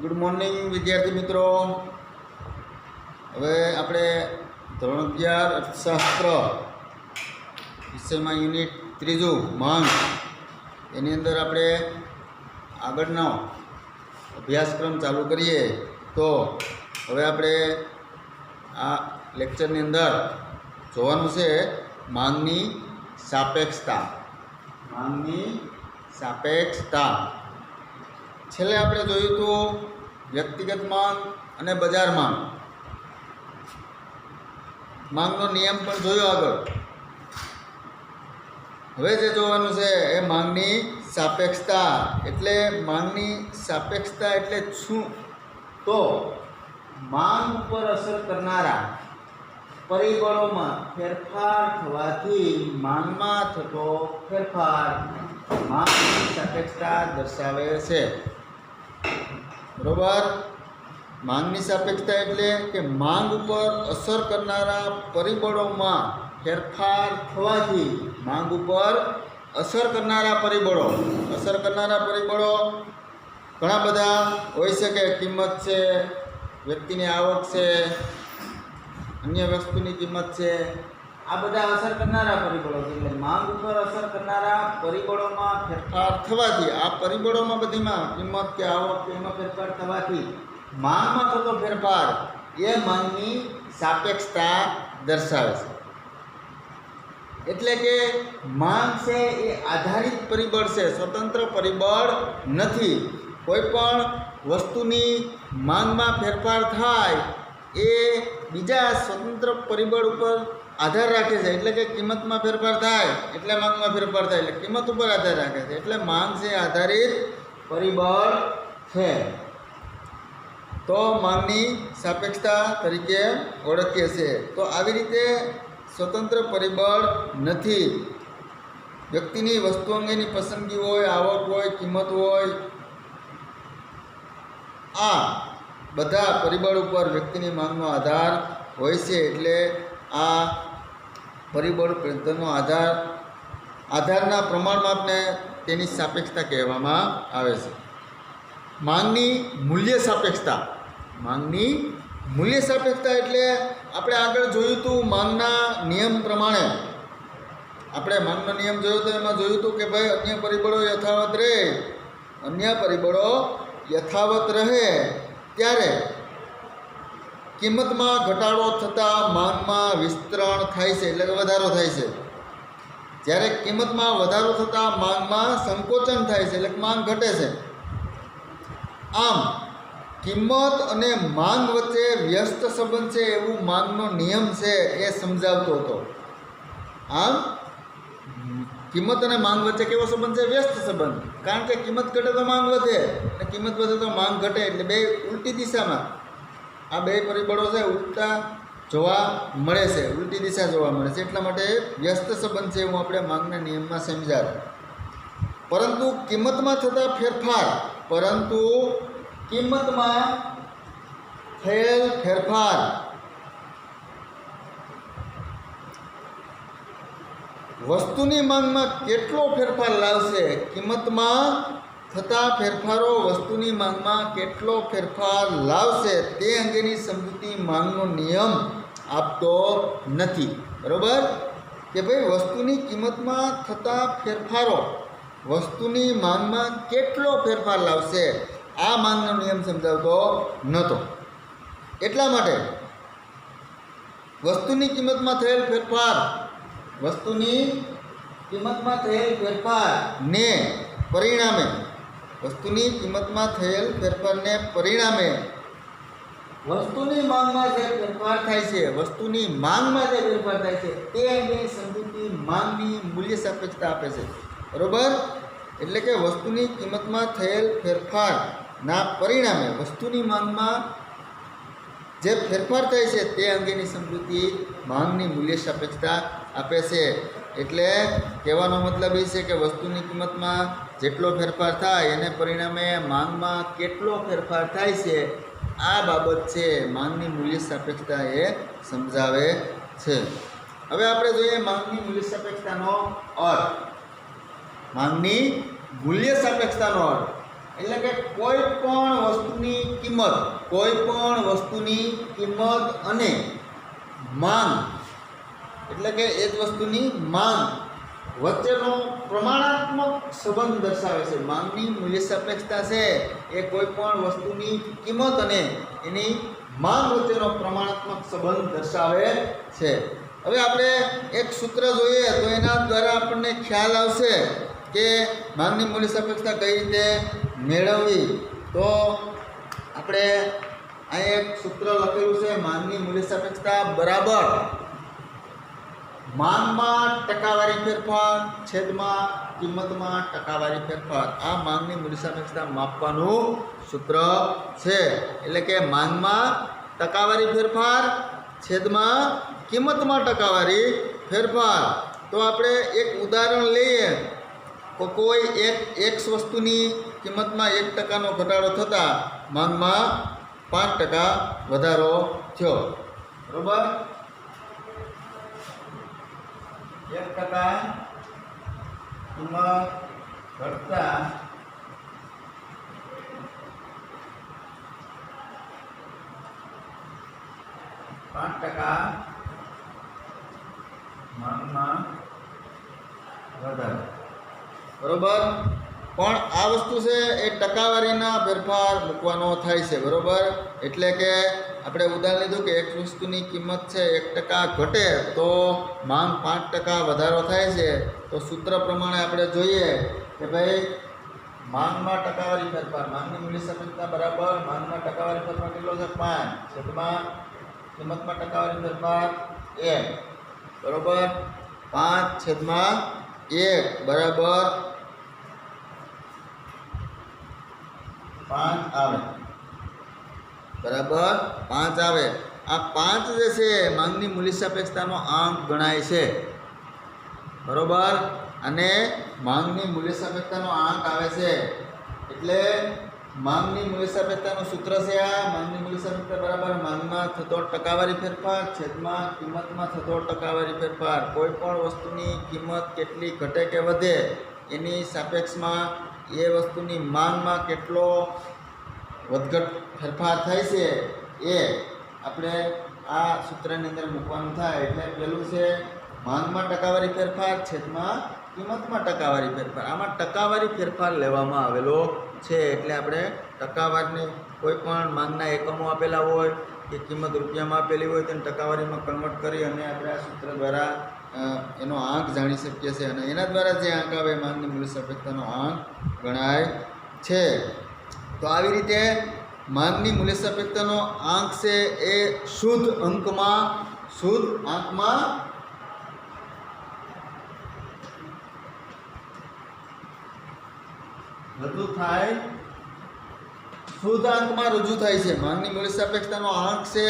Good morning વિદ્યાર્થી મિત્રો। હવે આપણે ધોરણ 11 અર્થશાસ્ત્ર વિષયમાં યુનિટ 3 માંગ એની અંદર આપણે આગળનો અભ્યાસક્રમ ચાલુ કરીએ। તો હવે આપણે આ લેક્ચરની અંદર જોવાનું છે માંગની સાપેક્ષતા। માંગની સાપેક્ષતા છેલ્લે આપણે જોયું હતું વ્યક્તિગત માંગ અને બજાર માંગ। માંગનો નિયમ પણ જોયો આગળ। હવે જે જોવાનું છે એ માંગની સાપેક્ષતા। એટલે માંગની સાપેક્ષતા એટલે શું? તો માંગ ઉપર અસર કરનારા પરિબળોમાં ફેરફાર થવાથી માંગમાં થતો ફેરફાર માંગની સાપેક્ષતા દર્શાવે છે। બરોબર। માંગની સાપેક્ષતા એટલે કે માંગ ઉપર અસર કરનારા પરિબળોમાં ફેરફાર થવાથી માંગ ઉપર અસર કરનારા પરિબળો ઘણા બધા હોઈ શકે। કિંમત છે, વ્યક્તિની આવક છે, અન્ય વસ્તુની કિંમત છે, આ બધા અસર કરનારા પરિબળો છે। એટલે માંગ ઉપર અસર કરનારા પરિબળોમાં ફેરફાર થવાથી આ પરિબળોમાં બધીમાં કિંમત કે આવક કે એમાં ફેરફાર થવાથી માંગમાં થતો ફેરફાર એ માંગની સાપેક્ષતા દર્શાવે છે। એટલે કે માંગ છે એ આધારિત પરિબળ છે, સ્વતંત્ર પરિબળ નથી। કોઈ પણ વસ્તુની માંગમાં ફેરફાર થાય એ બીજા સ્વતંત્ર પરિબળ ઉપર આધાર રાખે છે। એટલે કે કિંમતમાં ફેરફાર થાય એટલે માંગમાં ફેરફાર થાય, એટલે કિંમત ઉપર આધાર રાખે છે। એટલે માંગ છે આધારિત પરિબળ છે, તો માંગની સાપેક્ષતા તરીકે ઓળખીએ છીએ। તો આવી રીતે સ્વતંત્ર પરિબળ નથી। વ્યક્તિની વસ્તુ અંગેની પસંદગી હોય, આવક હોય, કિંમત હોય, આ બધા પરિબળ ઉપર વ્યક્તિની માંગનો આધાર હોય છે। એટલે આ પરિબળ પ્રત્યેનો આધારના પ્રમાણમાપને તેની સાપેક્ષતા કહેવામાં આવે છે। માંગની મૂલ્ય સાપેક્ષતા એટલે આપણે આગળ જોયું હતું માંગના નિયમ પ્રમાણે। આપણે માંગનો નિયમ જોયો તો એમાં જોયું હતું કે ભાઈ અન્ય પરિબળો યથાવત રહે ત્યારે કિંમતમાં ઘટાડો થતાં માંગમાં વિસ્તરણ થાય છે, એટલે કે વધારો થાય છે। જ્યારે કિંમતમાં વધારો થતાં માંગમાં સંકોચન થાય છે, એટલે કે માંગ ઘટે છે। આમ કિંમત અને માંગ વચ્ચે વ્યસ્ત સંબંધ છે એવું માંગનો નિયમ છે એ સમજાવતો હતો। આમ કિંમત અને માંગ વચ્ચે કેવો સંબંધ છે? વ્યસ્ત સંબંધ। કારણ કે કિંમત ઘટે તો માંગ વધે અને કિંમત વધે તો માંગ ઘટે, એટલે બે ઉલટી દિશામાં આ બે પરિબળો છે ઉલટા જોવા મળે છે, ઉલટી દિશા જોવા મળે છે। એટલા માટે વ્યસ્ત સંબંધ છે એવું આપણે માંગના નિયમમાં સમજાવ્યું। પરંતુ કિંમતમાં થયેલ ફેરફાર વસ્તુની માંગમાં કેટલો ફેરફાર લાવશે? કિંમતમાં થતા ફેરફારો વસ્તુની માંગમાં કેટલો ફેરફાર લાવશે તે અંગેની સમજૂતી માંગનો નિયમ આપતો નથી। બરોબર? કે ભાઈ વસ્તુની કિંમતમાં થતા ફેરફારો વસ્તુની માંગમાં કેટલો ફેરફાર લાવશે આ માંગનો નિયમ સમજાવતો નહોતો। એટલા માટે વસ્તુની કિંમતમાં થયેલ ફેરફારને પરિણામે વસ્તુની માંગમાં જે ફેરફાર થાય છે તે અંગેની સમજૂતી માંગની મૂલ્ય સાપેક્ષતા આપે છે। બરોબર? એટલે કે વસ્તુની કિંમતમાં થયેલ ફેરફારના પરિણામે વસ્તુની માંગમાં જે ફેરફાર થાય છે તે અંગેની સમજૂતી માંગની મૂલ્ય સાપેક્ષતા આપે છે। એટલે કહેવાનો મતલબ એ છે કે વસ્તુની કિંમતમાં જેટલો ફેરફાર થાય એને પરિણામે માંગમાં કેટલો ફેરફાર થાય છે આ બાબત છે માંગની મૂલ્ય સાપેક્ષતા એ સમજાવે છે। હવે આપણે જોઈએ માંગની મૂલ્ય સાપેક્ષતાનો અર્થ। માંગની મૂલ્ય સાપેક્ષતાનો અર્થ એટલે કે કોઈ પણ વસ્તુની કિંમત અને માંગ, એટલે કે એ જ વસ્તુની માંગ વચ્ચેનો પ્રમાણાત્મક સંબંધ દર્શાવે છે. માંગની મૂલ્ય સાપેક્ષતા છે એ કોઈ પણ વસ્તુની કિંમત અને એની માંગ વચ્ચેનો પ્રમાણાત્મક સંબંધ દર્શાવે છે. હવે આપણે એક સૂત્ર જોઈએ તો એના દ્વારા આપણને ખ્યાલ આવશે કે માંગની મૂલ્ય સાપેક્ષતા કઈ રીતે મેળવવી. તો આપણે અહીં એક સૂત્ર લખેલું છે, માંગની મૂલ્ય સાપેક્ષતા બરાબર માંગમાં ટકાવારી ફેરફાર છેદમાં કિંમતમાં ટકાવારી ફેરફાર. આ માંગની મૂલ્ય સાપેક્ષતા માપવાનું સૂત્ર છે. એટલે કે માંગમાં ટકાવારી ફેરફાર છેદમાં કિંમતમાં ટકાવારી ફેરફાર. તો આપણે એક ઉદાહરણ લઈએ તો કોઈ એક વસ્તુની કિંમતમાં 1% ઘટાડો થતાં માંગમાં 5% વધારો થયો. બરોબર, 1% કિંમત ઘટતા માંગમાં વધારો. બરોબર, પણ આ વસ્તુ છે એ ટકાવારીના ફેરફાર મૂકવાનો થાય છે. બરોબર, એટલે કે આપણે ઉદાહરણ લીધું કે એક વસ્તુની કિંમત છે 1% ઘટે તો માંગ 5% વધારો થાય છે. તો સૂત્ર પ્રમાણે આપણે જોઈએ કે ભાઈ માંગમાં ટકાવારી ફેરફાર, માંગની મૂલ્ય સાપેક્ષતા બરાબર માંગમાં ટકાવારી ફેરફાર કેટલો છે 5 છેદમાં કિંમતમાં ટકાવારી ફેરફાર 1. બરોબર, 5 છેદમાં 1 બરાબર 5 આવે. બરાબર 5 આવે. આ 5 જે છે માંગની મૂલ્ય સાપેક્ષતાનો આંક ગણાય છે. બરોબર, અને માંગની મૂલ્ય સાપેક્ષતાનો આંક આવે છે એટલે માંગની મૂલ્ય સાપેક્ષતાનું સૂત્ર છે આ. માંગની મૂલ્ય સાપેક્ષતા બરાબર માંગમાં થતો ટકાવારી ફેરફાર છેદમાં કિંમતમાં થતો ટકાવારી ફેરફાર. કોઈ પણ વસ્તુની કિંમત કેટલી ઘટે કે વધે એની સાપેક્ષમાં એ વસ્તુની માંગમાં કેટલો વધઘટ ફેરફાર થાય છે એ આપણે આ સૂત્રની અંદર મૂકવાનું થાય. એટલે પહેલું છે માંગમાં ટકાવારી ફેરફાર છેદમાં કિંમતમાં ટકાવારી ફેરફાર. આમાં ટકાવારી ફેરફાર લેવામાં આવેલો છે એટલે આપણે ટકાવારીને કોઈ પણ માંગના એકમો આપેલા હોય કે કિંમત રૂપિયામાં આપેલી હોય તેને ટકાવારીમાં કન્વર્ટ કરી અને આપણે આ સૂત્ર દ્વારા એનો આંક જાણી શકીએ છીએ અને એના દ્વારા જે આંક આવે માંગની મૂલ્ય સાપેક્ષતાનો આંક ગણાય છે. તો આવી રીતે માંગની મૂલ્ય સાપેક્ષતાનો આંક છે એ શુદ્ધ આંકમાં રજૂ થાય, શુદ્ધ આંકમાં રજૂ થાય છે. માંગની મૂલ્ય સાપેક્ષતાનો આંક છે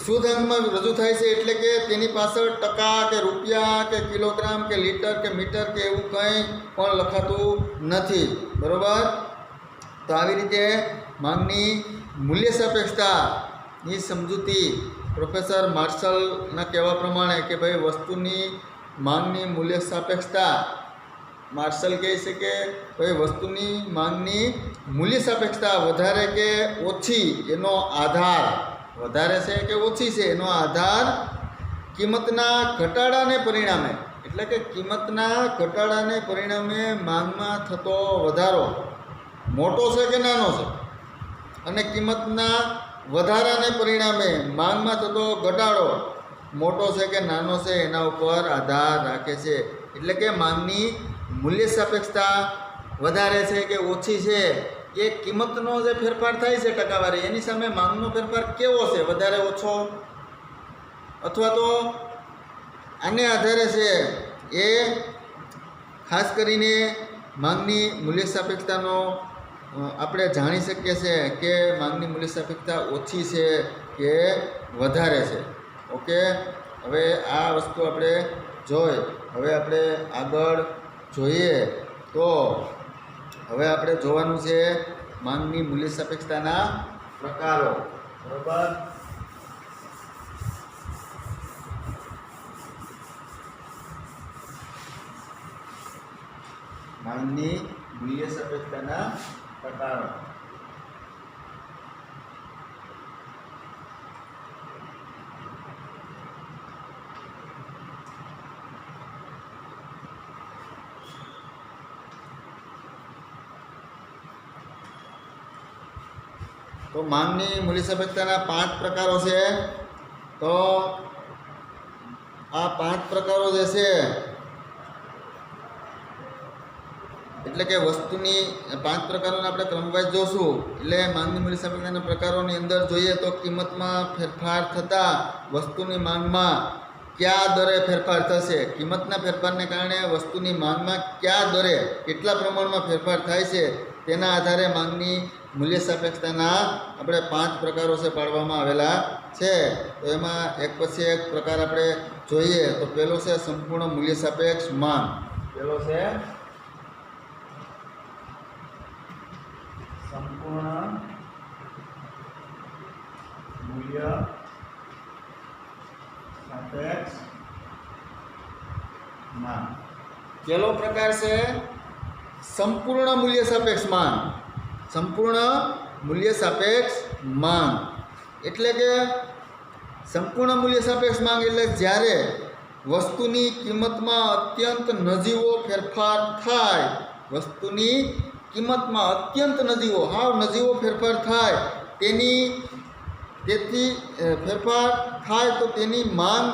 શુદ્ધ આંકમાં રજૂ થાય છે એટલે કે તેની પાછળ ટકા કે રૂપિયા કે કિલોગ્રામ કે લીટર કે મીટર કે એવું કંઈ પણ લખાતું નથી. બરોબર, તો આવી રીતે માંગની મૂલ્ય સાપેક્ષતાની સમજૂતી પ્રોફેસર માર્શલના કહેવા પ્રમાણે કે ભાઈ વસ્તુની માંગની મૂલ્ય સાપેક્ષતા, માર્શલ કહે છે કે ભાઈ વસ્તુની માંગની મૂલ્ય સાપેક્ષતા વધારે કે ઓછી એનો આધાર, વધારે છે કે ઓછી છે એનો આધાર કિંમતના ઘટાડાને પરિણામે, એટલે કે કિંમતના ઘટાડાને પરિણામે માંગમાં થતો વધારો મોટો છે કે નાનો છે અને કિંમતના વધારાને પરિણામે માંગમાં થતો ઘટાડો મોટો છે કે નાનો છે એના ઉપર આધાર રાખે છે. એટલે કે માંગની મૂલ્ય સાપેક્ષતા વધારે છે કે ઓછી છે એ કિંમતનો જે ફેરફાર થાય છે ટકાવારી એની સામે માંગનો ફેરફાર કેવો છે, વધારે ઓછો અથવા તો આને આધારે છે. એ ખાસ કરીને માંગની મૂલ્ય સાપેક્ષતાનો આપણે જાણી શકીએ છીએ કે માંગની મૂલ્ય સાપેક્ષતા ઓછી છે કે વધારે છે. ઓકે, હવે આ વસ્તુ આપણે જોઈ, હવે આપણે આગળ જોઈએ તો હવે આપણે જોવાનું છે માંગની મૂલ્ય સાપેક્ષતાના પ્રકારો. બરોબર, માંગની મૂલ્ય સાપેક્ષતાના પ્રકારો. તો માંગની મૂલ્ય સાપેક્ષતાના 5 પ્રકારો છે. તો આ 5 પ્રકારો જે છે એટલે કે વસ્તુની 5 પ્રકારોને આપણે ક્રમવાઇઝ જોશું. એટલે માંગની મૂલ્ય સાપેક્ષતાના પ્રકારોની અંદર જોઈએ તો કિંમતમાં ફેરફાર થતાં વસ્તુની માંગમાં કયા દરે ફેરફાર થશે, કિંમતના ફેરફારને કારણે વસ્તુની માંગમાં કયા દરે કેટલા પ્રમાણમાં ફેરફાર થાય છે તેના આધારે માંગની મૂલ્ય સાપેક્ષતાના આપણે 5 પ્રકારો છે પાડવામાં આવેલા છે. તો એમાં એક પછી એક પ્રકાર આપણે જોઈએ. તો પહેલો છે સંપૂર્ણ મૂલ્ય સાપેક્ષ માંગ. પહેલો છે સંપૂર્ણ મૂલ્ય સાપેક્ષ માંગ. પહેલો પ્રકાર છે સંપૂર્ણ મૂલ્ય સાપેક્ષ માંગ. સંપૂર્ણ મૂલ્ય સાપેક્ષ માંગ એટલે કે સંપૂર્ણ મૂલ્ય સાપેક્ષ માંગ એટલે જ્યારે વસ્તુની કિંમતમાં અત્યંત નજીવો ફેરફાર થાય, વસ્તુની કિંમતમાં અત્યંત નજીવો, હાવ નજીવો ફેરફાર થાય તેથી ફેરફાર થાય તો તેની માંગ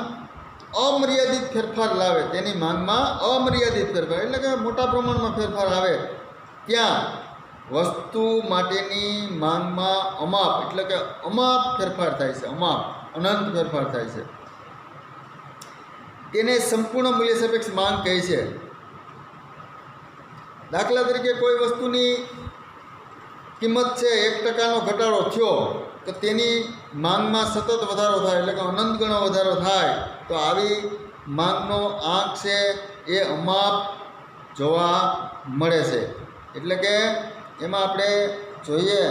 અમર્યાદિત ફેરફાર લાવે. તેની માંગમાં અમર્યાદિત ફેરફાર એટલે કે મોટા પ્રમાણમાં ફેરફાર આવે ત્યાં વસ્તુ માટેની માંગમાં અમાપ એટલે કે અમાપ ફેરફાર થાય છે. અમાપ અનંત ફેરફાર થાય છે તેને સંપૂર્ણ મૂલ્ય સાપેક્ષ માંગ કહે છે. દાખલા તરીકે કોઈ વસ્તુની કિંમત છે 1%નો ઘટાડો થયો તો તેની માંગમાં સતત વધારો થાય એટલે કે અનંત ગણો વધારો થાય. તો આવી માંગનો આંક છે એ અમાપ જોવા મળે છે. એટલે કે એમાં આપણે જોઈએ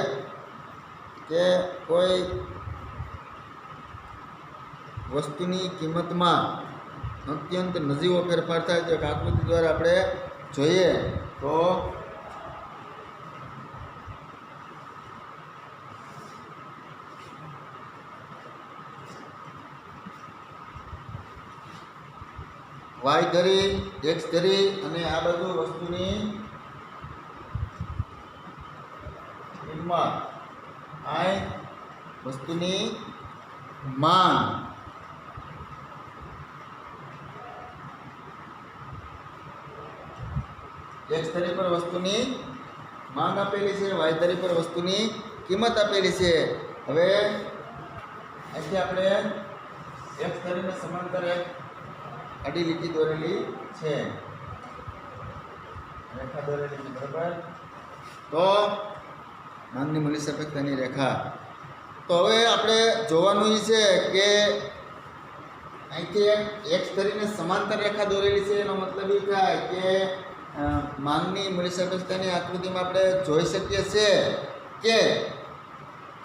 કે કોઈ વસ્તુની કિંમતમાં અત્યંત નજીવો ફેરફાર થાય તો એક આકૃતિ દ્વારા આપણે જોઈએ તો y ધરી x ધરી અને આ બધું વસ્તુની કિંમત I વસ્તુની માંગ x ધરી પર વસ્તુની માંગ આપેલી છે, y ધરી પર વસ્તુની કિંમત આપેલી છે. હવે અહીંથી આપણે x ધરીને સમાંતર એક આડી લીટી દોરેલી છે, રેખા દોરેલી છે, બરાબર. તો માંગની મૂલ્ય સાપેક્ષતાની રેખા. તો હવે આપણે જોવાનું છે કે અહીંથી x ધરીને સમાંતર રેખા દોરેલી છે એનો મતલબ એ થાય કે માંગની મૂલ્ય સાપેક્ષતાની આકૃતિમાં આપણે જોઈ શકીએ છીએ કે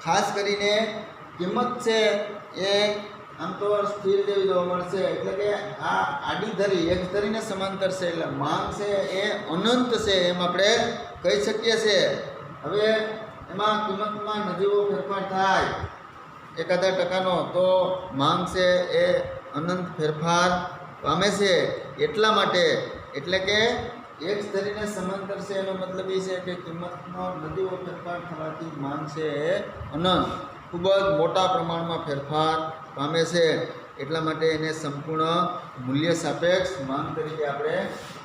ખાસ કરીને કિંમત છે એ આમ તો સ્થિર જેવી જોવા મળશે. એટલે કે આ આડી ધરી x ધરીને સમાંતર છે એટલે માંગ છે એ અનંત છે એમ આપણે કહી શકીએ છીએ. હવે એમાં કિંમતમાં નજીવો ફેરફાર થાય 1% તો માંગ છે એ અનંત ફેરફાર પામે છે. એટલા માટે એટલે કે x ધરીને સમાંતર છે એનો મતલબ એ છે કે કિંમતનો નજીવો ફેરફાર થવાથી માંગ છે એ અનંત ખૂબ જ મોટા પ્રમાણમાં ફેરફાર પામે છે. એટલા માટે એને સંપૂર્ણ મૂલ્ય સાપેક્ષ માંગ તરીકે આપણે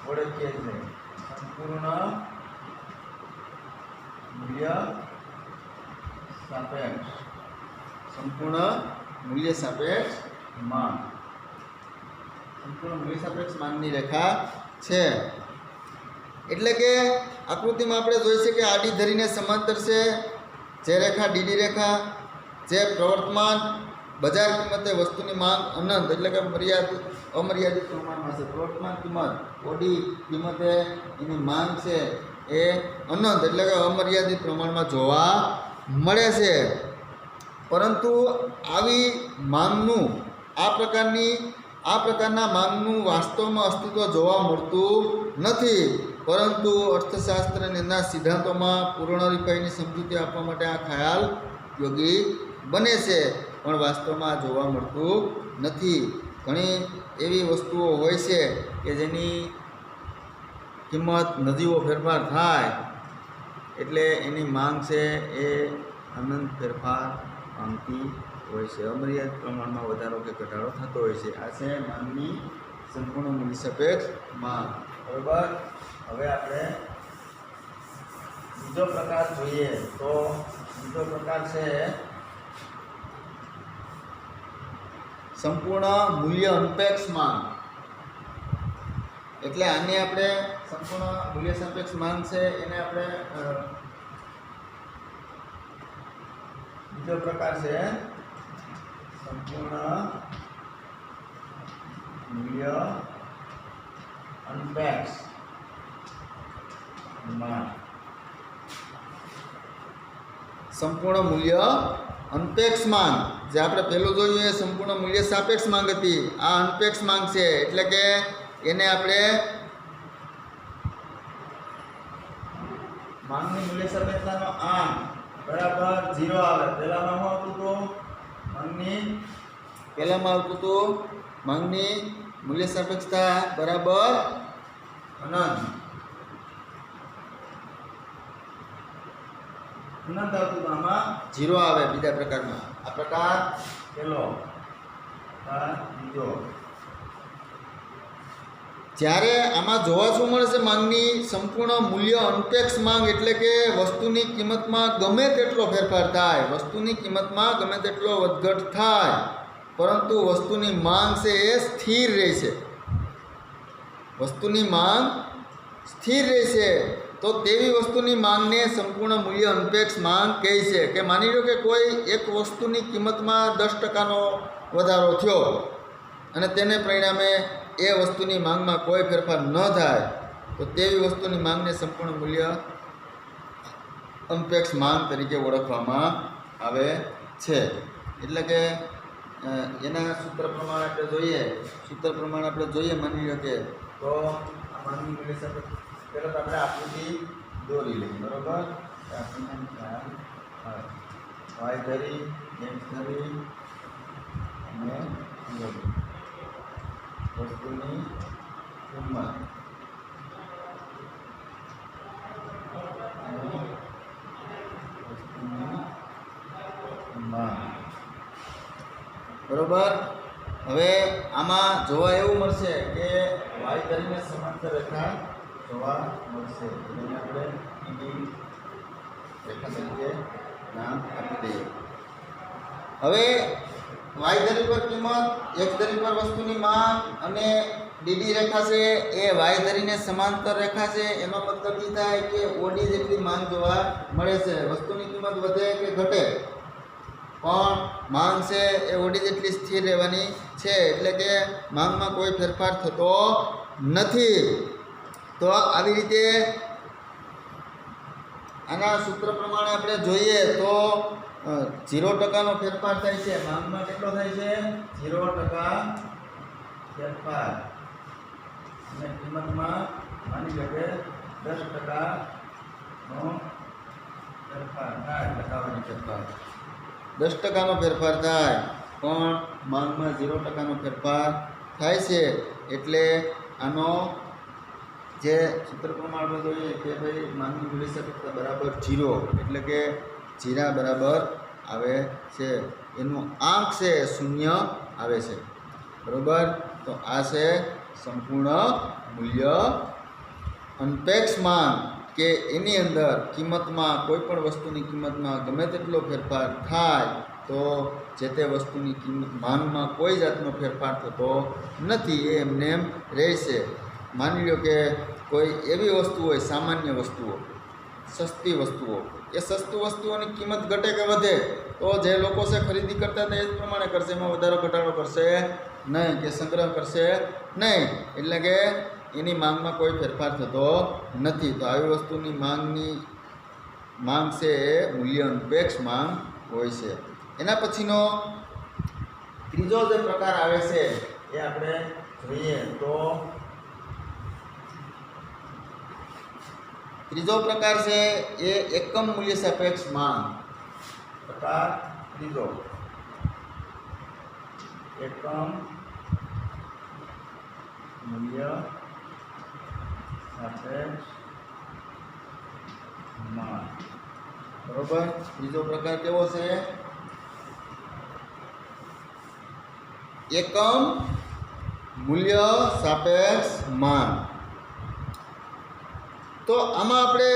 ઓળખીએ છીએ. સંપૂર્ણ મૂલ્ય સાપેક્ષ, સંપૂર્ણ મૂલ્ય સાપેક્ષ માંગ, સંપૂર્ણ મૂલ્ય સાપેક્ષ માંગની રેખા છે. એટલે કે આકૃતિમાં આપણે જોઈ છે કે આડી ધરીને સમાંતર છે જે રેખા ડીડી રેખા જે પ્રવર્તમાન બજાર કિંમતે વસ્તુની માંગ અનંત એટલે કે અમર્યાદિત પ્રમાણમાં છે. પ્રવર્તમાન કિંમત ઓડી કિંમતે એની માંગ છે એ અનંત એટલે કે અમર્યાદિત પ્રમાણમાં જોવા મળે છે. પરંતુ આવી માંગનું આ પ્રકારની આ પ્રકારના માંગનું વાસ્તવમાં અસ્તિત્વ જોવા મળતું નથી, પરંતુ અર્થશાસ્ત્રના સિદ્ધાંતોમાં પૂર્ણ રીફાઈની સમજૂતી આપવા માટે આ ખ્યાલ ઉપયોગી બને છે, પણ વાસ્તવમાં જોવા મળતું નથી. ઘણી એવી વસ્તુઓ હોય છે કે જેની કિંમત નજીવો ફેરફાર થાય એટલે એની માંગ છે એ અનંત ફેરફાર પામતી હોય છે, અમર્યાદિત પ્રમાણમાં વધારો કે ઘટાડો થતો હોય છે. આ છે માંગની સંપૂર્ણ મૂલ્ય સાપેક્ષ માંગ. બરાબર. હવે આપણે બીજો પ્રકાર જોઈએ તો બીજો પ્રકાર છે સંપૂર્ણ મૂલ્ય અનપેક્ષ માંગ. એટલે આને આપણે સંપૂર્ણ મૂલ્ય સાપેક્ષ માંગ છે એને આપણે બીજો પ્રકાર છે સંપૂર્ણ મૂલ્ય અનપેક્ષ માંગ. સંપૂર્ણ મૂલ્ય અનપેક્ષ માંગ જે આપણે પહેલું જોયું એ સંપૂર્ણ મૂલ્ય સાપેક્ષ માંગ હતી. આ અનપેક્ષ માંગ છે એટલે કે એને આપણે માંગની મૂલ્ય સાપેક્ષતાનો આમ બરાબર 0 આવે. પહેલામાં શું આવતું હતું? માંગની મૂલ્ય સાપેક્ષતા બરાબર અનંત આવતું હતું. આમાં 0 આવે બીજા પ્રકારમાં. આ પ્રકાર પહેલો, પ્રકાર બીજો. જ્યારે આમાં જોવા શું મળે છે, માંગની સંપૂર્ણ મૂલ્ય અનપેક્ષ માંગ એટલે કે વસ્તુની કિંમતમાં ગમે તેટલો ફેરફાર થાય, વસ્તુની કિંમતમાં ગમે તેટલો વધઘટ થાય, પરંતુ વસ્તુની માંગ છે એ સ્થિર રહેશે. વસ્તુની માંગ સ્થિર રહેશે તો તેવી વસ્તુની માંગને સંપૂર્ણ મૂલ્ય અનપેક્ષ માંગ કહે છે. કે માની લો કે કોઈ એક વસ્તુની કિંમતમાં 10% વધારો થયો અને તેને પરિણામે એ વસ્તુની માંગમાં કોઈ ફેરફાર ન થાય તો તેવી વસ્તુની માંગને સંપૂર્ણ મૂલ્ય અનપેક્ષ માંગ તરીકે ઓળખવામાં આવે છે. એટલે કે એના સૂત્ર પ્રમાણે આપણે જોઈએ માની લો કે તો આ માંગની મૂલ્ય સાથે પહેલાં તો આપણે આકૃતિ દોરી લઈએ. બરાબર. આપણને ખ્યાલ આવે. વાય ધરી, એક્સ ધરી અને વસ્તુની કિંમત બરોબર. હવે આમાં જોવા એવું મળશે કે વાય ધરીને સમાંતર રેખા જોવા મળશે. એને આપણે ઈડી રેખા તરીકે નામ આપી દઈએ. હવે વાય ધરી પર કિંમત, એક્સ ધરી પર વસ્તુની માંગ અને ડીડી રેખા છે એ વાય ધરીને સમાંતર રેખા છે. એનો મતલબ એ થાય કે ઓડી જેટલી માંગ જોવા મળે છે. વસ્તુની કિંમત વધે કે ઘટે પણ માંગ છે એ ઓડી જેટલી સ્થિર રહેવાની છે. એટલે કે માંગમાં કોઈ ફેરફાર થતો નથી. તો આવી રીતે આના સૂત્ર પ્રમાણે આપણે જોઈએ તો 0%નો ફેરફાર થાય છે. માંગમાં કેટલો થાય છે? 0% ફેરફાર. અને કિંમતમાં માની લો કે 10%નો ફેરફાર થાય. ટકાવારી ફેરફાર 10%નો ફેરફાર થાય પણ માંગમાં 0%નો ફેરફાર થાય છે. એટલે આનો જે સૂત્ર પ્રમાણે આપણે જોઈએ કે ભાઈ માંગની મૂલ્ય સાપેક્ષતા બરાબર 0 એટલે કે 0 બરાબર આવે છે. એનું આંક છે 0 આવે છે. બરાબર. તો આ છે સંપૂર્ણ મૂલ્ય અનપેક્ષ માંગ કે એની અંદર કિંમતમાં કોઈ પણ વસ્તુની કિંમતમાં ગમે તેટલો ફેરફાર થાય તો જે તે વસ્તુની કિંમત માંગમાં કોઈ જાતનો ફેરફાર થતો નથી. એ એમને એમ રહેશે. માની લો કે કોઈ એવી વસ્તુ હોય, સામાન્ય વસ્તુઓ, સસ્તી વસ્તુઓ, એ સસ્તી વસ્તુઓની કિંમત ઘટે કે વધે તો જે લોકો છે ખરીદી કરતા હતા એ જ પ્રમાણે કરશે. એમાં વધારો ઘટાડો કરશે નહીં કે સંગ્રહ કરશે નહીં. એટલે કે એની માંગમાં કોઈ ફેરફાર થતો નથી. તો આવી વસ્તુની માંગ છે એ મૂલ્ય અનપેક્ષ માંગ હોય છે. એના પછીનો ત્રીજો જે પ્રકાર આવે છે એ આપણે જોઈએ તો ત્રીજો પ્રકાર છે એ એકમ મૂલ્ય સાપેક્ષ માંગ. પ્રકાર ત્રીજો એકમ મૂલ્ય સાપેક્ષ માંગ. બરોબર. ત્રીજો પ્રકાર કેવો છે? એકમ મૂલ્ય સાપેક્ષ માંગ. તો આમાં આપણે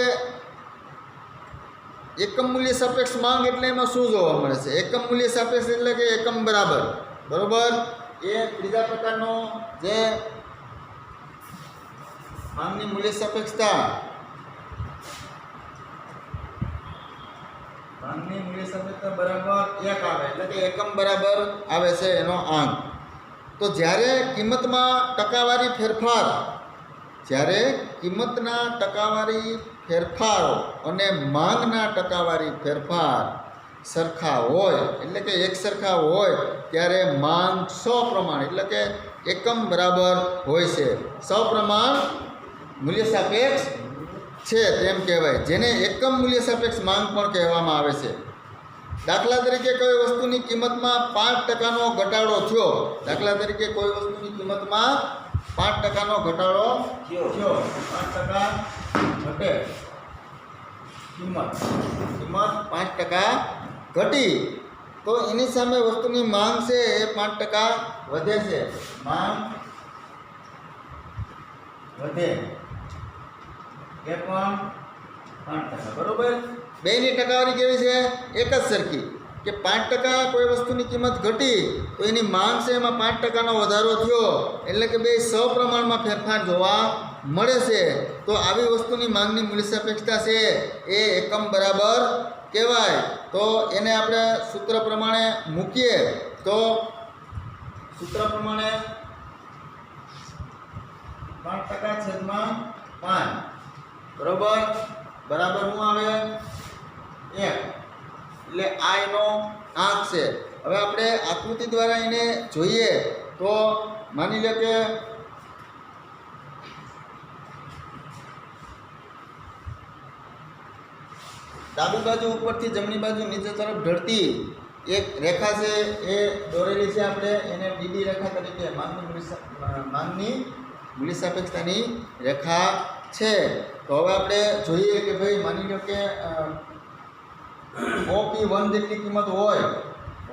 એકમ મૂલ્ય સાપેક્ષ માંગ એટલે એમાં શું જોવા મળે છે? એકમ મૂલ્ય સાપેક્ષ એટલે કે એકમ બરાબર. બરોબર. એ ત્રીજા પ્રકારનો જે માંગની મૂલ્ય સાપેક્ષતા, માંગની મૂલ્ય સાપેક્ષતા બરાબર 1 આવે એટલે કે એકમ બરાબર આવે છે એનો આંક. તો જ્યારે કિંમતમાં ટકાવારી ફેરફાર, જ્યારે કિંમતના ટકાવારી ફેરફારો અને માંગના ટકાવારી ફેરફાર સરખા હોય એટલે કે એક સરખા હોય ત્યારે માંગ સપ્રમાણ એટલે કે એકમ બરાબર હોય છે. સપ્રમાણ મૂલ્ય સાપેક્ષ છે તેમ કહેવાય, જેને એકમ મૂલ્ય સાપેક્ષ માંગ પણ કહેવામાં આવે છે. દાખલા તરીકે કોઈ વસ્તુની કિંમતમાં 5%નો ઘટાડો થયો, દાખલા તરીકે કોઈ વસ્તુની કિંમતમાં 5%નો ઘટાડો થયો, 5% ઘટે કિંમત 5% ઘટી, તો એની સામે વસ્તુની માંગ છે એ 5% વધે છે. માંગ વધે એ પણ 5%. બરોબર. બેની ટકાવારી કેવી છે? એક જ સરખી કે 5% કોઈ વસ્તુની કિંમત ઘટી તો એની માંગ છે એમાં 5%નો વધારો થયો એટલે કે બે સપ્રમાણમાં ફેરફાર જોવા મળે છે. તો આવી વસ્તુની માંગની મૂલ્ય સાપેક્ષતા છે એ એકમ બરાબર કહેવાય. તો એને આપણે સૂત્ર પ્રમાણે મૂકીએ તો સૂત્ર પ્રમાણે 5%/5 બરોબર બરાબર શું આવે? 1. એટલે આ એનો આંક છે. હવે આપણે આકૃતિ દ્વારા એને જોઈએ તો માની લો કે ડાબી બાજુ ઉપરથી જમણી બાજુ નીચે તરફ ઢળતી એક રેખા છે એ દોરેલી છે. આપણે એને ડીડી રેખા તરીકે માંગની મૂલ્ય સાપેક્ષતાની રેખા છે. તો હવે આપણે જોઈએ કે ભાઈ માની લો કે OP1 જેટલી કિંમત હોય,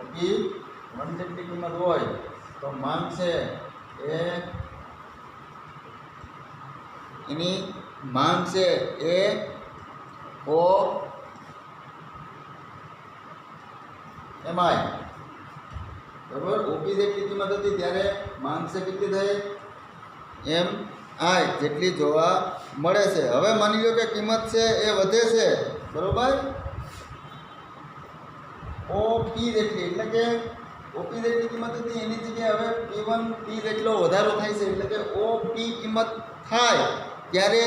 OP1 જેટલી કિંમત હોય તો માંગ છે એ એની માંગ છે એ ઓ એમઆઈ બરાબર. ઓપી જેટલી કિંમત હતી ત્યારે માંગ છે કેટલી થઈ? એમ આઈ જેટલી જોવા મળે છે. હવે માની લો કે કિંમત છે એ વધે છે. બરોબર. ઓપી જેટલી એટલે કે ઓપી જેટલી કિંમત હતી એની જગ્યાએ હવે P1 P જેટલો વધારો થાય છે એટલે કે ઓપી કિંમત થાય ત્યારે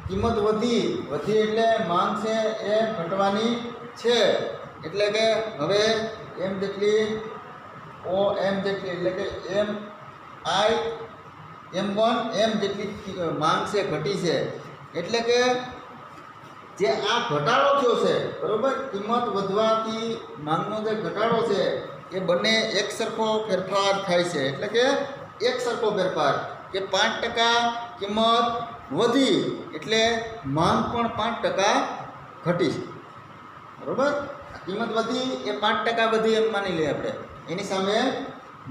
કિંમત વધી એટલે માંગ છે એ ઘટવાની છે. એટલે કે હવે એમ જેટલી ઓ એમ જેટલી એટલે કે એમ આઈ M1 એમ જેટલી માંગ છે ઘટી છે. એટલે કે જે આ ઘટાડો થયો છે બરોબર, કિંમત વધવાથી માંગનો જે ઘટાડો છે એ બંને એક સરખો ફેરફાર થાય છે. એટલે કે એક સરખો ફેરફાર કે 5% કિંમત વધી એટલે માંગ પણ 5% ઘટી છે. બરોબર. કિંમત વધી એ 5% વધી એમ માની લઈએ આપણે, એની સામે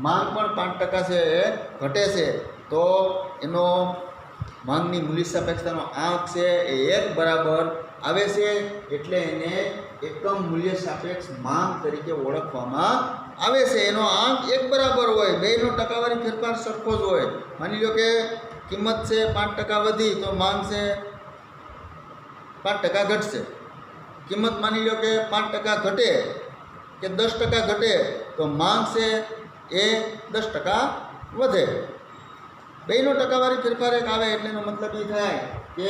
માંગ પણ 5% છે એ ઘટે છે. તો એનો માંગની મૂલ્ય સાપેક્ષતાનો આંક છે એ 1 બરાબર આવે છે. એટલે એને એકમ મૂલ્ય સાપેક્ષ માંગ તરીકે ઓળખવામાં આવે છે. એનો આંક 1 બરાબર હોય, બેનો ટકાવારી ફેરફાર સરખો જ હોય. માની લો કે કિંમત છે 5% વધી તો માંગ છે 5% ઘટશે. કિંમત માની લો કે 5% ઘટે કે 10% ઘટે તો માંગ છે એ 10% વધે. બેનો ટકાવારી ફેરફાર એક આવે એટલે એનો મતલબ એ થાય કે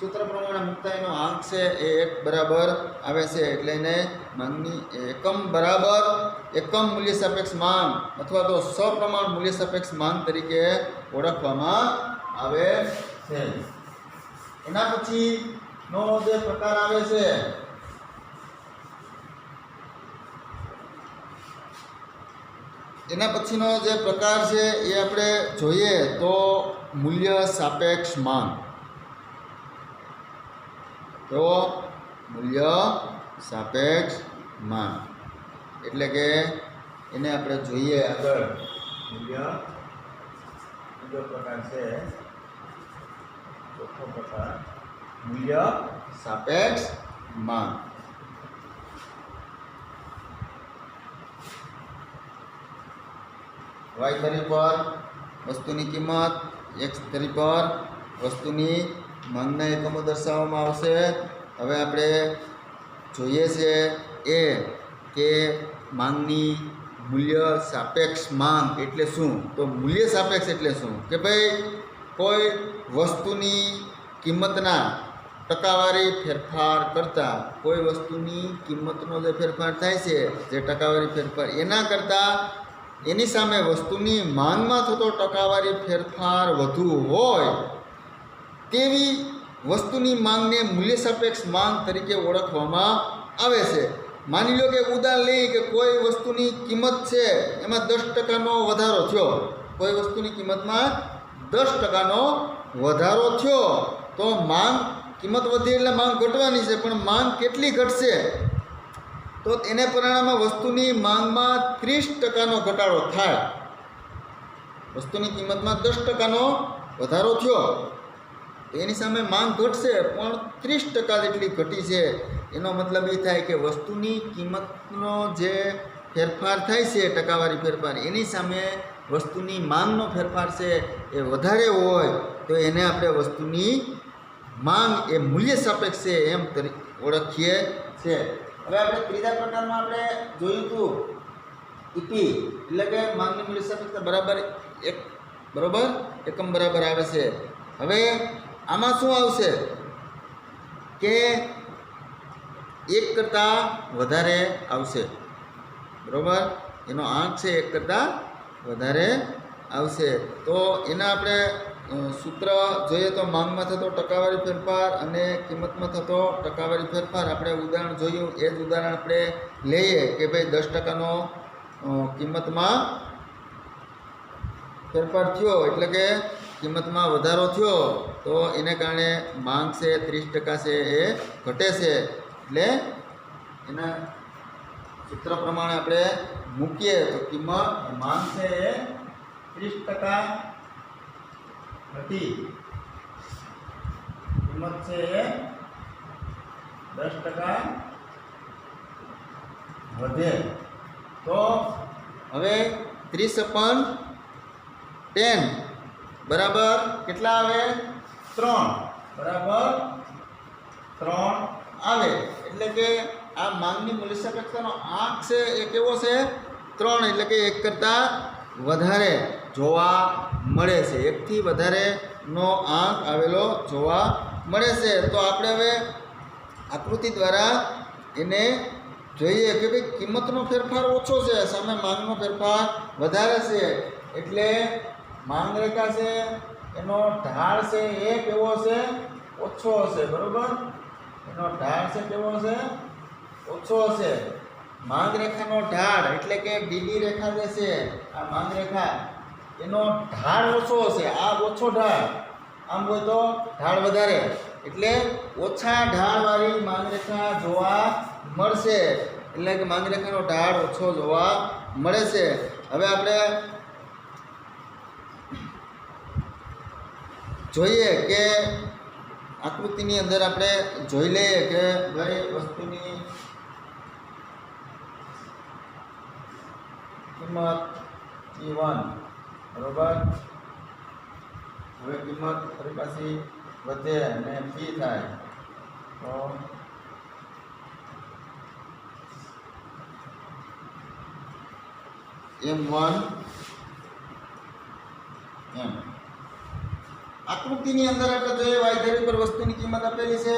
સૂત્ર પ્રમાણે મૂકતા એનો આંક છે એ 1 બરાબર આવે છે, એટલે એને માંગની એકમ બરાબર એકમ મૂલ્ય સાપેક્ષ માંગ અથવા તો સપ્રમાણ મૂલ્ય સાપેક્ષ માંગ તરીકે ઓળખવામાં આવે છે. એના પછીનો જે પ્રકાર આવે છે એના પછીનો જે પ્રકાર છે એ આપણે જોઈએ તો મૂલ્ય સાપેક્ષ માંગ. તો મૂલ્ય સાપેક્ષ માંગ એટલે કે એને આપણે જોઈએ આગળ. મૂલ્ય બીજો પ્રકાર છે, ચોથો પ્રકાર મૂલ્ય સાપેક્ષ માંગ. y ધરી પર વસ્તુની કિંમત, x ધરી પર વસ્તુની માંગના એકમો દર્શાવવામાં આવશે. હવે આપણે જોઈએ છે એ કે માંગની મૂલ્ય સાપેક્ષ માંગ એટલે શું? તો મૂલ્ય સાપેક્ષ એટલે શું કે ભાઈ કોઈ વસ્તુની કિંમતના ટકાવારી ફેરફાર કરતાં, કોઈ વસ્તુની કિંમતનો જે ફેરફાર થાય છે, જે ટકાવારી ફેરફાર એના કરતાં એની સામે વસ્તુની માંગમાં થતો ટકાવારી ફેરફાર વધુ હોય તેવી વસ્તુની માંગને મૂલ્ય સાપેક્ષ માંગ તરીકે ઓળખવામાં આવે છે. માની લો કે ઉદાહરણ લઈએ કે કોઈ વસ્તુની કિંમત છે એમાં 10% વધારો થયો, કોઈ વસ્તુની કિંમતમાં 10% વધારો થયો તો માંગ, કિંમત વધી એટલે માંગ ઘટવાની છે, પણ માંગ કેટલી ઘટશે? તો એને પરિણામે વસ્તુની માંગમાં 30%નો ઘટાડો થાય. વસ્તુની કિંમતમાં 10%નો વધારો થયો, એની સામે માંગ ઘટશે પણ 30% જેટલી ઘટી છે. એનો મતલબ એ થાય કે વસ્તુની કિંમતનો જે ફેરફાર થાય છે, ટકાવારી ફેરફાર, એની સામે વસ્તુની માંગનો ફેરફાર છે એ વધારે હોય તો એને આપણે વસ્તુની માંગ એ મૂલ્ય સાપેક્ષ છે એમ ઓળખીએ છીએ. હવે આપણે ત્રીજા પ્રકારમાં આપણે જોયું હતું ઈપી એટલે કે માંગની મૂલ્ય સાપેક્ષતા બરાબર 1 બરાબર એકમ બરાબર આવે છે. હવે આમાં શું આવશે કે 1 કરતાં વધારે આવશે, બરાબર? એનો આંક છે 1 કરતાં વધારે આવશે. તો એના આપણે સૂત્ર જોઈએ તો માંગમાં થતો ટકાવારી ફેરફાર અને કિંમતમાં થતો ટકાવારી ફેરફાર. આપણે ઉદાહરણ જોયું એ જ ઉદાહરણ આપણે લઈએ કે ભાઈ 10%નો કિંમતમાં ફેરફાર થયો એટલે કે કિંમતમાં વધારો થયો તો એને કારણે માંગ છે 30% છે એ ઘટે છે. એટલે એના સૂત્ર પ્રમાણે આપણે મૂકીએ તો કિંમત માંગ છે એ 30% ઘટી, કિંમત છે એ 10% વધે. તો હવે 30/10 બરાબર કેટલા આવે? 3 બરાબર 3 આવે. એટલે કે આ માંગની મૂલ્ય સાપેક્ષતાનો આંક છે એ કેવો છે? 3, એટલે કે 1 કરતાં વધારે જોવા મળે છે. 1 થી વધારેનો આંક આવેલો જોવા મળે છે. તો આપણે હવે આકૃતિ દ્વારા એને જોઈએ કે ભાઈ કિંમતનો ફેરફાર ઓછો છે, સામે માંગનો ફેરફાર વધારે છે. એટલે માંગ રેખા છે એનો ઢાળ છે એ કેવો હશે? ઓછો હશે, બરોબર? એનો ઢાળ છે કેવો હશે? ઓછો હશે. માંગ રેખાનો ઢાળ એટલે કે ડીડી રેખા જે છે આ માંગ રેખા એનો ઢાળ ઓછો હશે. આ ઓછો ઢાળ, આમ હોય તો ઢાળ વધારે, એટલે ઓછા ઢાળવાળી માંગ રેખા જોવા મળશે. એટલે કે માંગ રેખાનો ઢાળ ઓછો જોવા મળે છે. હવે આપણે જોઈએ કે આકૃતિની અંદર આપણે જોઈ લઈએ કે ભાઈ વસ્તુની કિંમત E1 બરોબર. હવે કિંમત ફરી પાછી વધે અને P થાય તો M1 M આકૃતિની અંદર આપણે જોઈએ y ધરી પર વસ્તુની કિંમત આપેલી છે,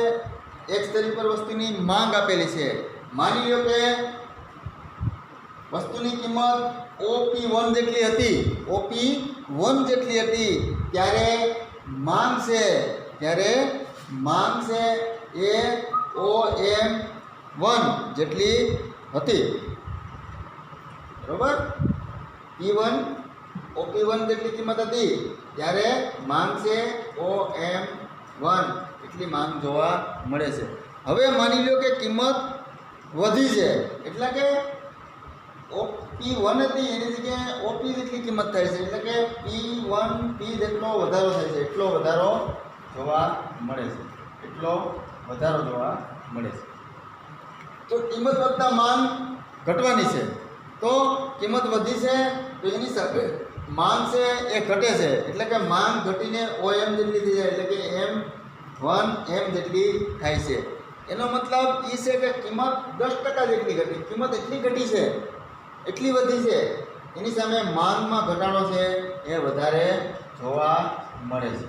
x ધરી પર વસ્તુની માંગ આપેલી છે. માની લો કે વસ્તુની કિંમત OP1 જેટલી હતી, OP1 જેટલી હતી, ત્યારે માંગ છે એ OM1 જેટલી હતી. બરોબર? P1 OP1 જેટલી કિંમત હતી ત્યારે માંગ છે OM1 એટલી માંગ જોવા મળે છે. હવે માની લો કે કિંમત વધી છે, એટલે કે P1 હતી એની જગ્યાએ OP જેટલી કિંમત થાય છે, એટલે કે P જેટલો વધારો થાય છે, એટલો વધારો જોવા મળે છે. તો કિંમત વધતા માંગ ઘટવાની છે. તો કિંમત વધી છે તો એની સાથે માંગ છે એ ઘટે છે, એટલે કે માંગ ઘટીને OM જેટલી થઈ જાય, એટલે કે M1M જેટલી થાય છે. એનો મતલબ એ છે કે કિંમત 10% જેટલી ઘટી, કિંમત એટલી ઘટી છે, એટલી વધી છે, એની સામે માંગમાં ઘટાડો છે એ વધારે જોવા મળે છે.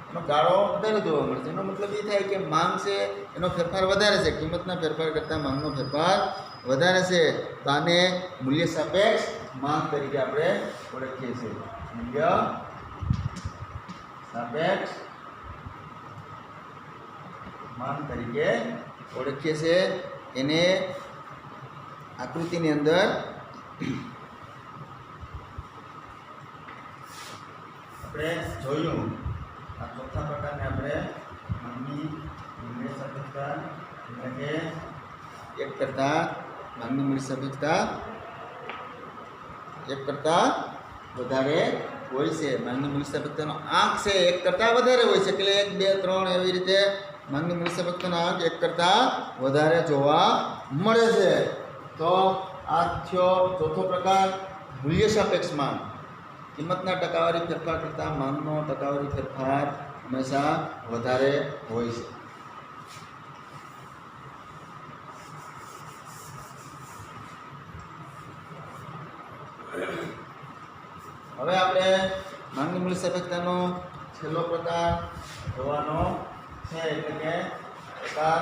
એનો ગાળો વધારે જોવા મળે છે. એનો મતલબ એ થાય કે માંગ છે એનો ફેરફાર વધારે છે, કિંમતના ફેરફાર કરતાં માંગનો ફેરફાર વધારે છે. તો આને મૂલ્ય સાપેક્ષ માંગ તરીકે આપણે ઓળખીએ છીએ. મૂલ્ય સાપેક્ષ માંગ તરીકે ઓળખીએ છીએ. એને આકૃતિની અંદર આપણે જોયું. આ ચોથા પ્રકારને આપણે માંગની મૂલ્ય સાપેક્ષતા, એટલે કે એક કરતાં માંગની મૂલ્ય સાપેક્ષતા એક કરતાં વધારે હોય છે. માંગની મૂલ્ય સાપેક્ષતાનો આંક છે એક કરતાં વધારે હોય છે, એટલે 1, 2, 3 એવી રીતે માંગની મૂલ્ય સાપેક્ષતાનો આંક એક કરતાં વધારે જોવા મળે છે. તો આ થયો ચોથો પ્રકાર, મૂલ્ય સાપેક્ષ માંગ. કિંમતના ટકાવારી ફેરફાર કરતાં માંગનો ટકાવારી ફેરફાર હંમેશા વધારે હોય છે. હવે આપણે માંગની મૂલ્ય સાપેક્ષતાનો છેલ્લો પ્રકાર જોવાનો છે, એટલે કે પ્રકાર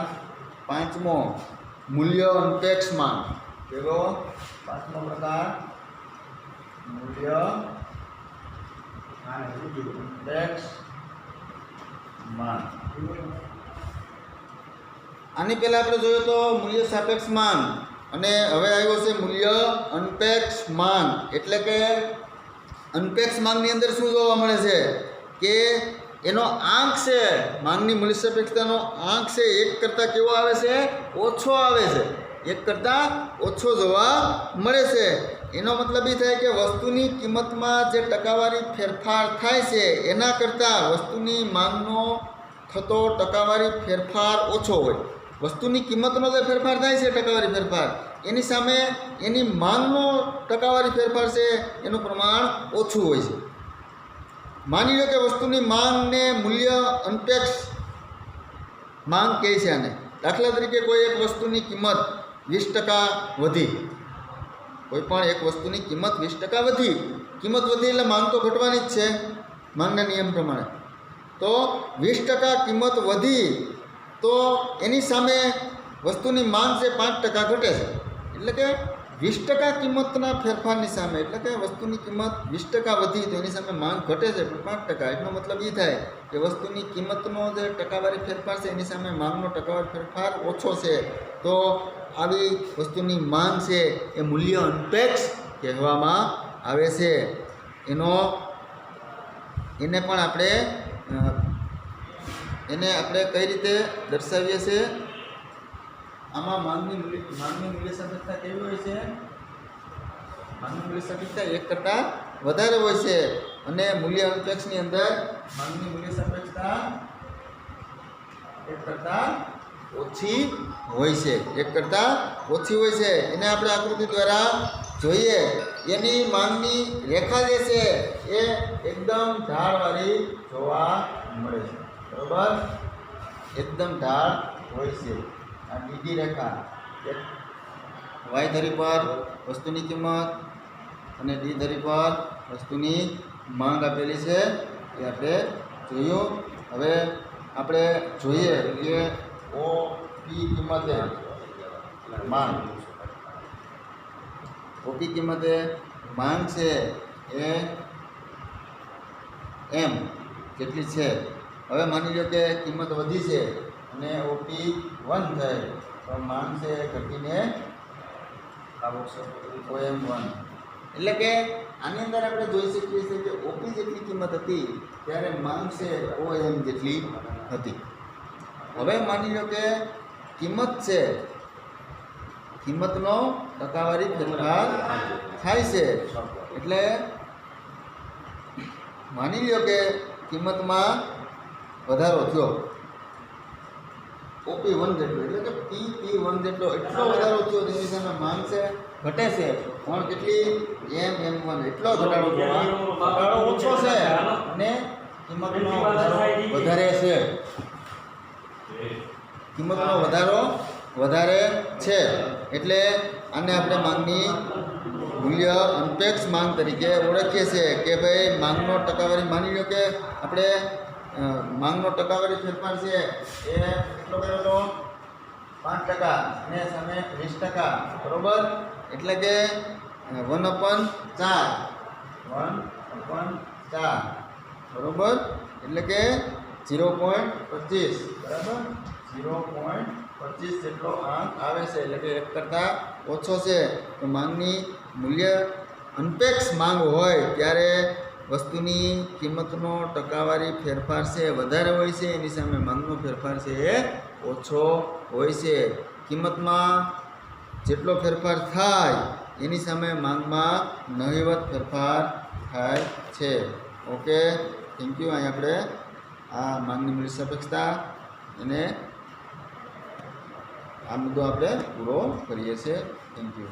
5મો, મૂલ્ય અનપેક્ષ માંગ. કેવો 5મો પ્રકાર? મૂલ્ય અનપેક્ષ માંગ. આની પહેલા આપણે જોયું તો મૂલ્ય સાપેક્ષ માંગ, અને હવે આવ્યો છે મૂલ્ય અનપેક્ષ માંગ. એટલે કે અનપેક્ષ માંગની અંદર શું જોવા મળે છે કે એનો આંક છે, માંગની મૂલ્ય સાપેક્ષતાનો આંક છે એક કરતાં કેવો આવે છે? ઓછો આવે છે, એક કરતાં ઓછો જોવા મળે છે. એનો મતલબ એ થાય કે વસ્તુની કિંમતમાં જે ટકાવારી ફેરફાર થાય છે એના કરતાં વસ્તુની માંગનો થતો ટકાવારી ફેરફાર ઓછો હોય. વસ્તુની કિંમતનો જે ફેરફાર થાય છે, ટકાવારી ફેરફાર, એની સામે એની માંગનો ટકાવારી ફેરફાર છે એનું પ્રમાણ ઓછું હોય છે. માની લો કે વસ્તુની માંગને મૂલ્ય અનપેક્ષ માંગ કહે છે આને. દાખલા તરીકે કોઈ એક વસ્તુની કિંમત 20% વધી, કોઈ પણ એક વસ્તુની કિંમત 20% વધી. કિંમત વધી એટલે માંગ તો ઘટવાની જ છે માંગના નિયમ પ્રમાણે. તો 20% કિંમત વધી તો એની સામે વસ્તુની માંગ છે 5% ઘટે છે, એટલે કે 20% કિંમતના ફેરફારની સામે, એટલે કે વસ્તુની કિંમત 20% વધી તો એની સામે માંગ ઘટે છે 5%. એટલો મતલબ એ થાય કે વસ્તુની કિંમતનો જે ટકાવારી ફેરફાર છે એની સામે માંગનો ટકાવારી ફેરફાર ઓછો છે. તો આવી વસ્તુની માંગ છે એ મૂલ્ય અનપેક્ષ કહેવામાં આવે છે. એને આપણે કઈ રીતે દર્શાવીએ છીએ? આમાં માંગની મૂલ્ય સાપેક્ષતા કેવી હોય છે? માંગની મૂલ્ય સાપેક્ષતા એક કરતાં વધારે હોય છે, અને મૂલ્ય અનપેક્ષની અંદર માંગની મૂલ્ય સાપેક્ષતા એક કરતાં ઓછી હોય છે, એક કરતાં ઓછી હોય છે. એને આપણે આકૃતિ દ્વારા જોઈએ. એની માંગની રેખા જે છે એ એકદમ ઢાળવાળી જોવા મળે છે. બરોબર? એકદમ ઢાળ હોય છે. આ બીજી રેખા વાય ધરી પર વસ્તુની કિંમત અને ડી ધરી પર વસ્તુની માંગ આપેલી છે એ આપણે જોયું. હવે આપણે જોઈએ કે ઓપી કિંમતે માંગ ઓપી કિંમતે માંગ છે એ એમ કેટલી છે. હવે માની લો કે કિંમત વધી છે અને ઓપી 1 થાય તો માંગ છે ઘટીને OM1. એટલે કે આની અંદર આપણે જોઈ શકીએ છીએ કે ઓપી જેટલી કિંમત હતી ત્યારે માંગ છે OM જેટલી હતી. હવે માની લો કે કિંમત છે, કિંમતનો ટકાવારી ફેરફાર થાય છે. એટલે માની લો કે કિંમતમાં વધારો થયો OP1 જેટલો, એટલે કે PP1 જેટલો એટલો વધારો થયો તેની સામે માંગ છે ઘટે છે પણ કેટલી MM1 એટલો ઘટાડો થયો. ઘટાડો ઓછો છે અને કિંમતનો વધારો વધારે છે. કિંમતનો વધારો વધારે છે એટલે આને આપણે માંગની મૂલ્ય અનપેક્ષ માંગ તરીકે ઓળખીએ છીએ કે ભાઈ માંગનો ટકાવારી માની લો કે આપણે માંગનો ટકાવારી ફેરફાર છે એ કેટલો કર્યો હતો 5% અને સામે 20%, બરોબર. એટલે કે 1/4 બરોબર. એટલે કે 0.25 બરાબર 0.25 જેટલો આંક આવે છે. એટલે કે 1 કરતાં ઓછો છે. તો માંગની મૂલ્ય અનપેક્ષ માંગ હોય ત્યારે વસ્તુની કિંમતનો ટકાવારી ફેરફાર છે વધારે હોય છે, એની સામે માંગનો ફેરફાર છે એ ઓછો હોય છે. કિંમતમાં જેટલો ફેરફાર થાય એની સામે માંગમાં નહિવત ફેરફાર થાય છે. Okay, thank you. અહીં આપણે આ માંગની મૂલ્ય સાપેક્ષતા અને આ મુદ્દો આપણે પૂરો કરીએ છીએ. Thank you.